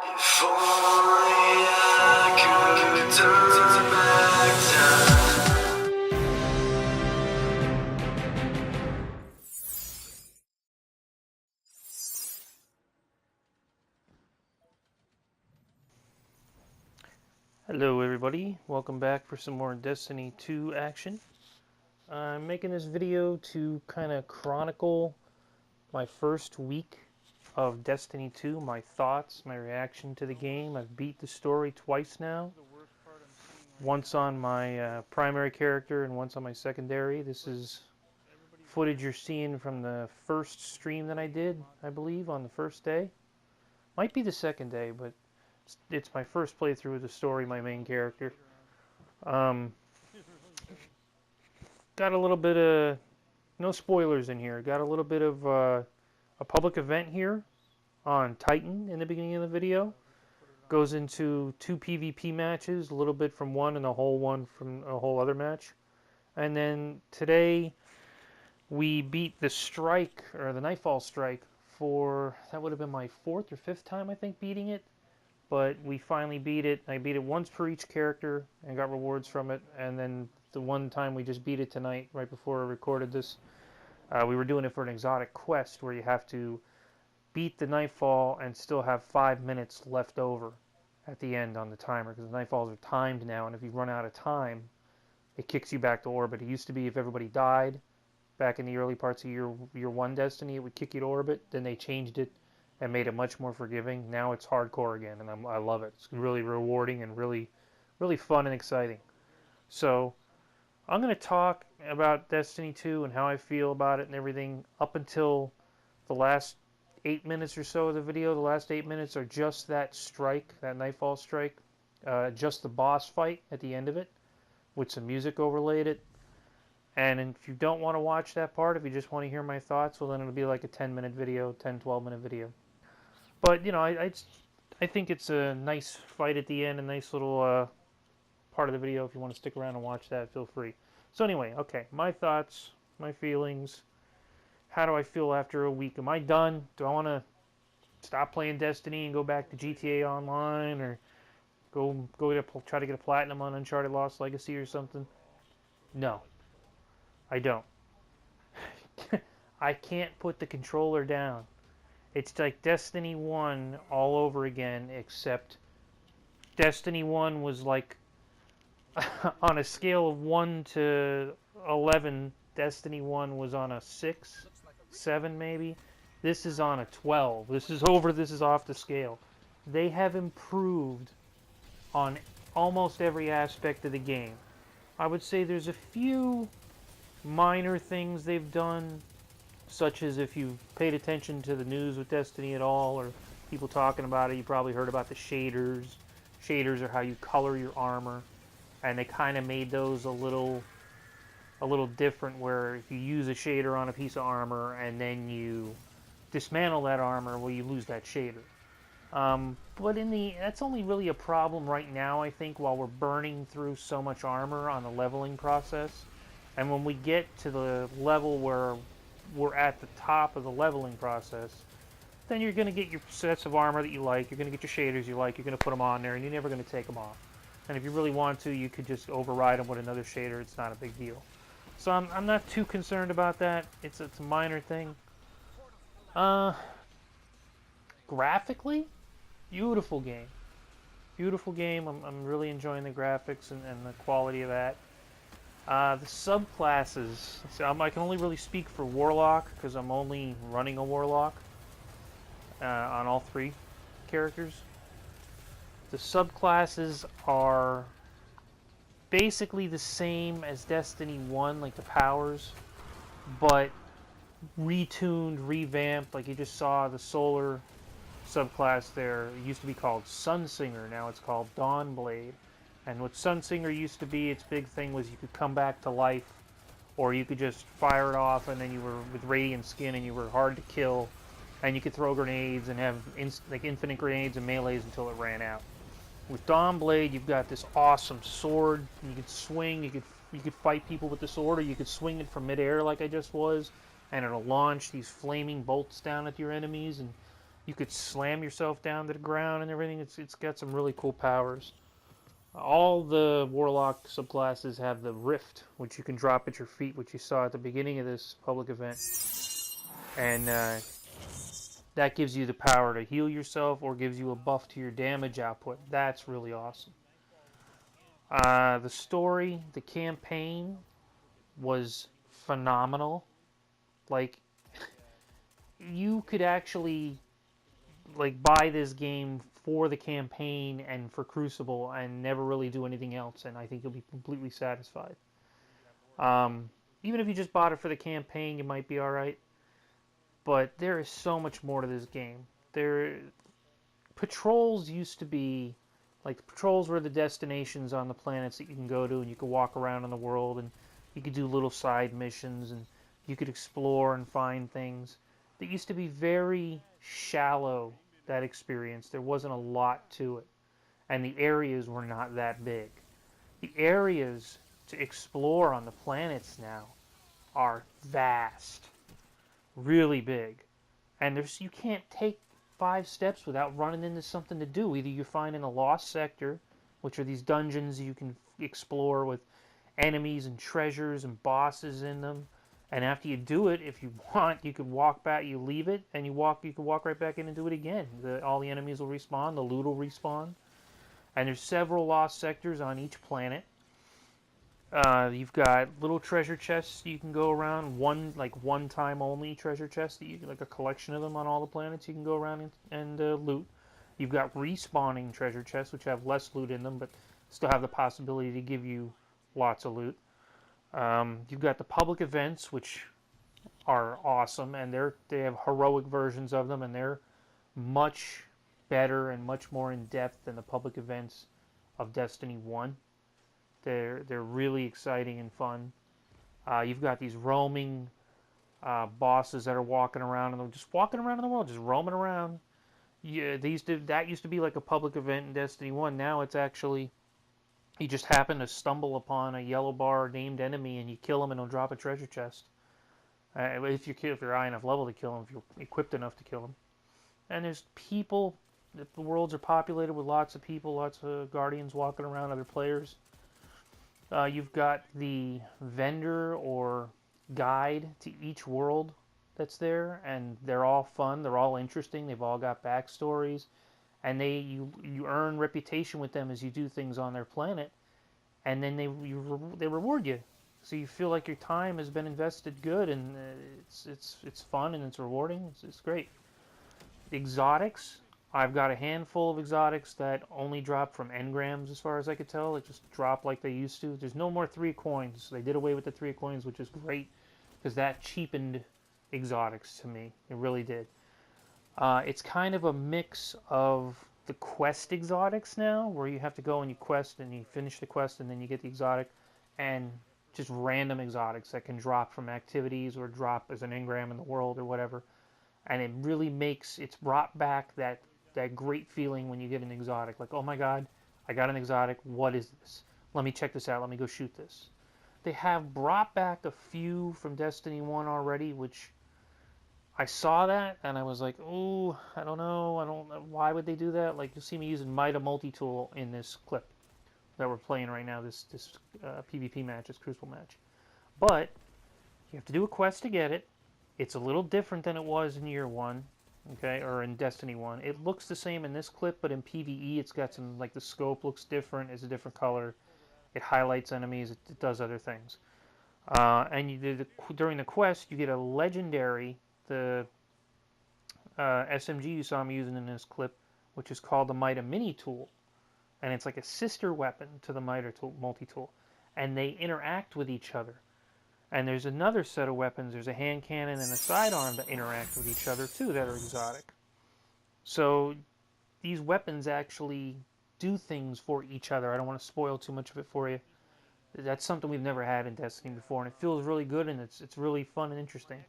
If only I could turn back time. Hello everybody, welcome back for some more Destiny 2 action. I'm making this video to kind of chronicle my first week of Destiny 2, my thoughts, my reaction to the game. I've beat the story twice now, once on my primary character and once on my secondary. This is footage you're seeing from the first stream that I did, I believe, on the first day. Might be the second day, but it's my first playthrough of the story, my main character. Got a little bit of, no spoilers in here, got a little bit of a public event here on Titan in the beginning of the video. Goes into 2 PvP matches, a little bit from one and a whole one from a whole other match. And then today we beat the strike, or the Nightfall strike, for, that would have been my 4th or 5th time I think beating it. But we finally beat it. I beat it once per each character and got rewards from it. And then the one time we just beat it tonight, right before I recorded this, we were doing it for an exotic quest where you have to beat the Nightfall and still have 5 minutes left over at the end on the timer, because the Nightfalls are timed now, and if you run out of time, it kicks you back to orbit. It used to be if everybody died back in the early parts of year 1 Destiny, it would kick you to orbit. Then they changed it and made it much more forgiving. Now it's hardcore again, and I love it. It's really rewarding and really, really fun and exciting. So I'm going to talk about Destiny 2 and how I feel about it and everything up until the last 8 minutes or so of the video. The last 8 minutes are just that strike, that Nightfall strike, just the boss fight at the end of it, with some music overlaid it. And if you don't want to watch that part, if you just want to hear my thoughts, well then it'll be like a 10-minute video, 10-12 minute video. But, you know, I think it's a nice fight at the end, a nice little part of the video. If you want to stick around and watch that, feel free. So anyway, okay, my thoughts, my feelings. How do I feel after a week? Am I done? Do I want to stop playing Destiny and go back to GTA Online, or try to get a platinum on Uncharted Lost Legacy or something? No, I don't. I can't put the controller down. It's like Destiny 1 all over again, except Destiny 1 was like, on a scale of 1 to 11, Destiny 1 was on a 6, 7 maybe. This is on a 12. This is off the scale. They have improved on almost every aspect of the game. I would say there's a few minor things they've done, such as if you've paid attention to the news with Destiny at all, or people talking about it, you probably heard about the shaders. Shaders are how you color your armor, and they kind of made those a little different, where if you use a shader on a piece of armor and then you dismantle that armor, well, you lose that shader. But that's only really a problem right now, I think, while we're burning through so much armor on the leveling process. And when we get to the level where we're at the top of the leveling process, then you're going to get your sets of armor that you like, you're going to get your shaders you like, you're going to put them on there, and you're never going to take them off. And if you really want to, you could just override them with another shader. It's not a big deal. So I'm not too concerned about that. It's a minor thing. Graphically, beautiful game. Beautiful game. I'm really enjoying the graphics and the quality of that. The subclasses. So I can only really speak for Warlock, because I'm only running a Warlock on all 3 characters. The subclasses are basically the same as Destiny 1, like the powers, but retuned, revamped. Like you just saw the solar subclass there. It used to be called Sunsinger, now it's called Dawnblade. And what Sunsinger used to be, its big thing was you could come back to life, or you could just fire it off and then you were with radiant skin and you were hard to kill, and you could throw grenades and have like infinite grenades and melees until it ran out. With Dawnblade, you've got this awesome sword. You could swing. You could fight people with the sword, or you could swing it from midair like I just was, and it'll launch these flaming bolts down at your enemies. And You could slam yourself down to the ground and everything. It's got some really cool powers. All the Warlock subclasses have the Rift, which you can drop at your feet, which you saw at the beginning of this public event. And that gives you the power to heal yourself or gives you a buff to your damage output. That's really awesome. The story, the campaign was phenomenal. Like, you could actually like buy this game for the campaign and for Crucible and never really do anything else, and I think you'll be completely satisfied. Even if you just bought it for the campaign, you might be alright. But there is so much more to this game. Patrols used to be like patrols were the destinations on the planets that you can go to, and you could walk around in the world, and you could do little side missions, and you could explore and find things. That used to be very shallow, that experience. There wasn't a lot to it. And the areas were not that big. The areas to explore on the planets now are vast. Really big. And you can't take 5 steps without running into something to do. Either you find in a lost sector, which are these dungeons you can explore with enemies and treasures and bosses in them. And after you do it, if you want, you could walk back. You leave it, and you can walk right back in and do it again. All the enemies will respawn. The loot will respawn. And there's several lost sectors on each planet. You've got little treasure chests you can go around. One time only treasure chests that you like a collection of them on all the planets you can go around and loot. You've got respawning treasure chests, which have less loot in them, but still have the possibility to give you lots of loot. You've got the public events, which are awesome, and they have heroic versions of them, and they're much better and much more in depth than the public events of Destiny 1. They're really exciting and fun. You've got these roaming bosses that are walking around, and they're just walking around in the world, just roaming around. Yeah, that used to be like a public event in Destiny 1. Now it's actually you just happen to stumble upon a yellow bar named enemy, and you kill him, and he'll drop a treasure chest. If you're high enough level to kill him, if you're equipped enough to kill him. And there's people. The worlds are populated with lots of people, lots of guardians walking around, other players. You've got the vendor or guide to each world that's there, and they're all fun. They're all interesting. They've all got backstories. And you earn reputation with them as you do things on their planet, and then they reward you, so you feel like your time has been invested good, and it's fun and it's rewarding. It's great. The exotics, I've got a handful of exotics that only drop from engrams, as far as I could tell. They just drop like they used to. There's no more 3 coins. They did away with the 3 coins, which is great, because that cheapened exotics to me. It really did. It's kind of a mix of the quest exotics now, where you have to go and you quest and you finish the quest and then you get the exotic, and just random exotics that can drop from activities or drop as an engram in the world or whatever. And it really it's brought back that great feeling when you get an exotic. Like, oh my god, I got an exotic. What is this? Let me check this out. Let me go shoot this. They have brought back a few from Destiny 1 already, which I saw that, and I was like, "Ooh, I don't know. Why would they do that?" Like, you'll see me using Mida multi-tool in this clip that we're playing right now, this PvP match, this Crucible match. But you have to do a quest to get it. It's a little different than it was in Year 1, okay, or in Destiny 1. It looks the same in this clip, but in PvE, it's got some, like, the scope looks different. It's a different color. It highlights enemies. It does other things. And during the quest, you get a legendary, the SMG you saw me using in this clip, which is called the Mida Mini Tool, and it's like a sister weapon to the Mida multi-tool, and they interact with each other. And there's another set of weapons. There's a hand cannon and a sidearm that interact with each other too that are exotic. So these weapons actually do things for each other. I don't want to spoil too much of it for you. That's something we've never had in Destiny before, and it feels really good, and it's really fun and interesting.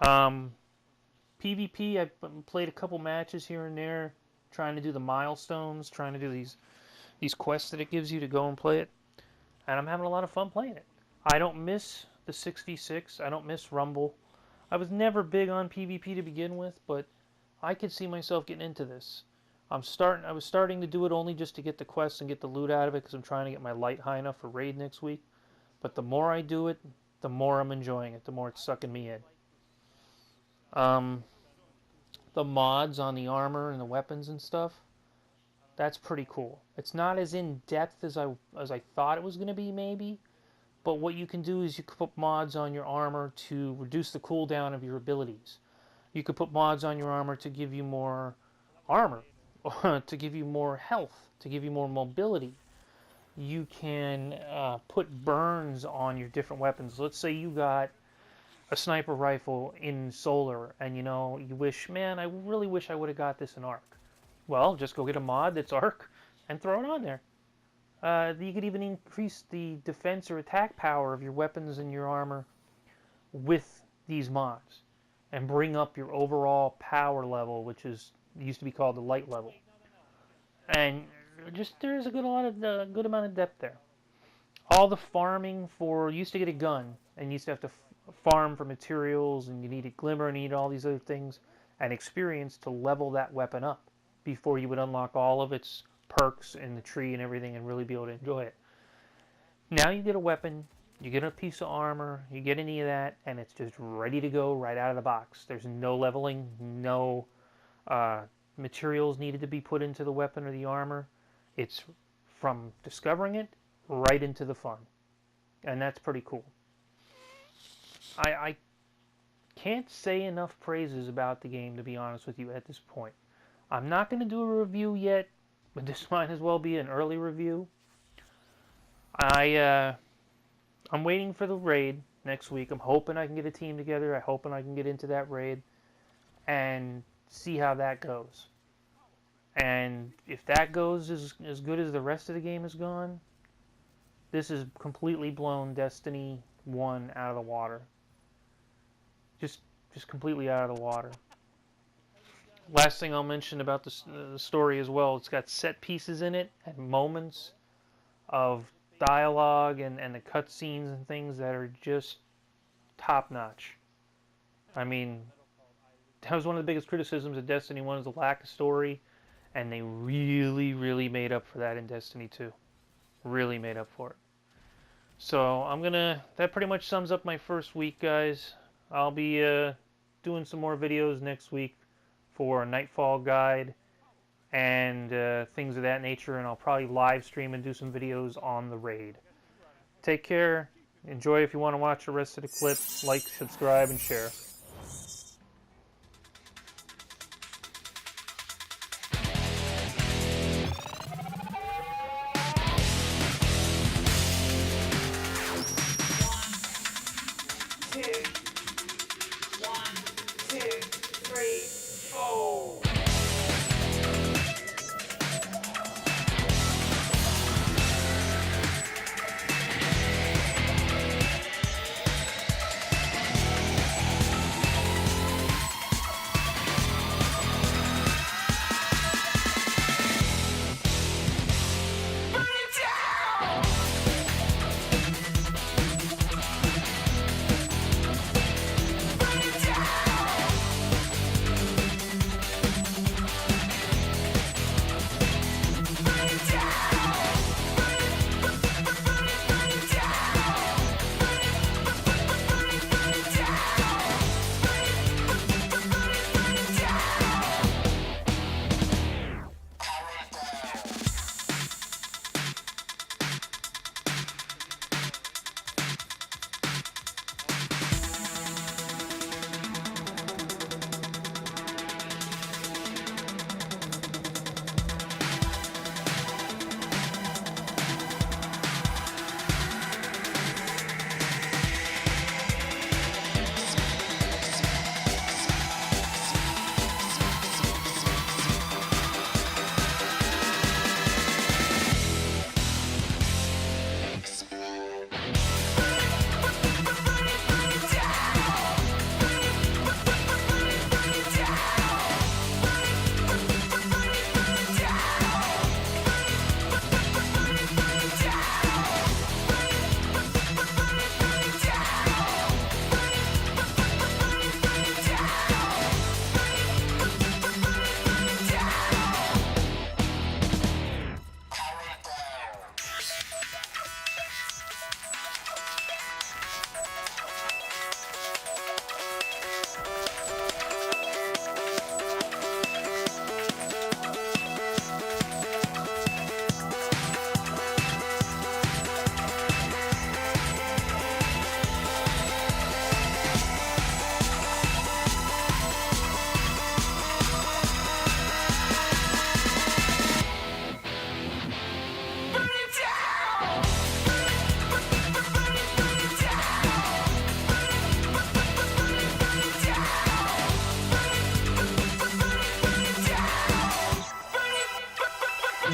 PvP, I've played a couple matches here and there, trying to do the milestones, trying to do these quests that it gives you to go and play it, and I'm having a lot of fun playing it. I don't miss the 6v6. I don't miss Rumble. I was never big on PvP to begin with, but I could see myself getting into this. I was starting to do it only just to get the quests and get the loot out of it because I'm trying to get my light high enough for raid next week. But the more I do it, the more I'm enjoying it, the more it's sucking me in. The mods on the armor and the weapons and stuff, that's pretty cool. It's not as in-depth as I thought it was going to be, maybe. But what you can do is you can put mods on your armor to reduce the cooldown of your abilities. You could put mods on your armor to give you more armor, to give you more health, to give you more mobility. You can put burns on your different weapons. Let's say you got a sniper rifle in solar and you wish, man, I really wish I would have got this in arc. Well, just go get a mod that's arc and throw it on there. You could even increase the defense or attack power of your weapons and your armor with these mods and bring up your overall power level, which used to be called the light level. And just there's a good amount of depth there. All the farming you used to get a gun and you used to have to farm for materials, and you needed glimmer and you need all these other things and experience to level that weapon up before you would unlock all of its perks in the tree and everything and really be able to enjoy it. Now you get a weapon, you get a piece of armor, you get any of that, and it's just ready to go right out of the box. There's no leveling, no materials needed to be put into the weapon or the armor. It's from discovering it right into the fun. And that's pretty cool. I can't say enough praises about the game, to be honest with you, at this point. I'm not going to do a review yet, but this might as well be an early review. I'm waiting for the raid next week. I'm hoping I can get a team together. I'm hoping I can get into that raid and see how that goes. And if that goes as good as the rest of the game has gone, this has completely blown Destiny 1 out of the water. Just completely out of the water. Last thing I'll mention about the story as well, it's got set pieces in it and moments of dialogue and the cutscenes and things that are just top notch. I mean, that was one of the biggest criticisms of Destiny 1 is the lack of story, and they really, really made up for that in Destiny 2. Really made up for it. So that pretty much sums up my first week, guys. I'll be doing some more videos next week for a Nightfall guide and things of that nature, and I'll probably live stream and do some videos on the raid. Take care. Enjoy if you want to watch the rest of the clip. Like, subscribe, and share.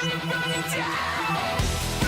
die.